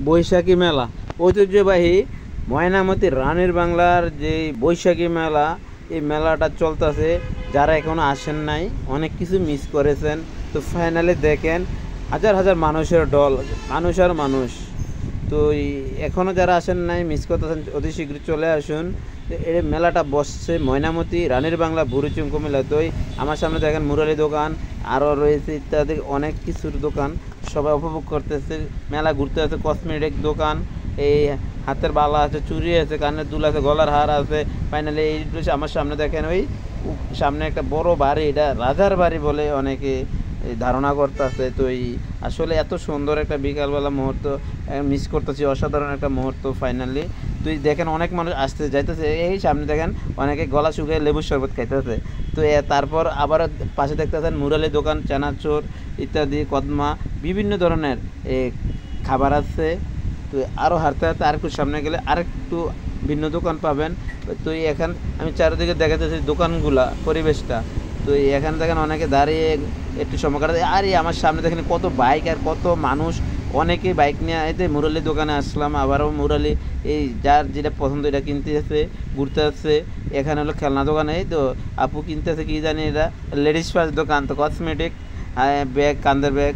বৈশাখী মেলা ঐতিহ্যবাহী ময়নামতি রানীর বাংলার যে বৈশাখী মেলা, এই মেলাটা চলতেছে। যারা এখনো আসেন নাই অনেক কিছু মিস করেছেন। তো ফাইনালি দেখেন হাজার হাজার মানুষের ঢল, মানুষ আর মানুষ। তো এখনও যারা আসেন নাই মিস করতেছেন, অতি শীঘ্র চলে আসুন। তো এই মেলাটা বসছে ময়নামতি রানীর বাংলা বুড়িচুং কুমিল্লা। তো আমার সামনে দেখেন মুরালি দোকান, আরও রয়েছে ইত্যাদি অনেক কিছুর দোকান। সবাই উপভোগ করতেছে, মেলা ঘুরতে আছে। কসমেটিক দোকান, এই হাতের বালা আছে, চুড়ি আছে, কানের দুল আছে, গলার হার আছে। ফাইনালি এই আমার সামনে দেখেন ওই সামনে একটা বড় বাড়ি, এটা রাজার বাড়ি বলে অনেকে ধারণা করতেছে। তো এই আসলে এত সুন্দর একটা বিকালবেলা মুহূর্ত মিস করতেছি, অসাধারণ একটা মুহূর্ত। ফাইনালি তুই দেখেন অনেক মানুষ আসতে যাইতেছে, এই সামনে দেখেন অনেকে গলা শুকিয়ে লেবুর শরবত খাইতেছে। তো তারপর আবার পাশে দেখতেছেন মুরালি দোকান, চানাচুর ইত্যাদি, কদমা, বিভিন্ন ধরনের খাবার আছে। তো আরও হাঁটতে হাঁটতে আরেকটু সামনে গেলে আরেকটু ভিন্ন দোকান পাবেন। তো এখান আমি চারিদিকে দেখাতেছি দোকানগুলা, পরিবেশটা। তো এখানে দেখেন অনেকে দাঁড়িয়ে একটু সময় কাটাতে। আর আমার সামনে দেখেন কত বাইক আর কত মানুষ, অনেকেই বাইক নিয়ে এতে মুরালি দোকানে আসলাম। আবারও মুরালি এই যার যেটা পছন্দ এটা কিনতে আসছে, ঘুরতে আসছে। এখানে হলো খেলনা দোকানে, এই তো আপু কিনতে আছে কি জানি, এটা লেডিস ফার্স্ট দোকান। তো কসমেটিক, ব্যাগ, কান্দের ব্যাগ,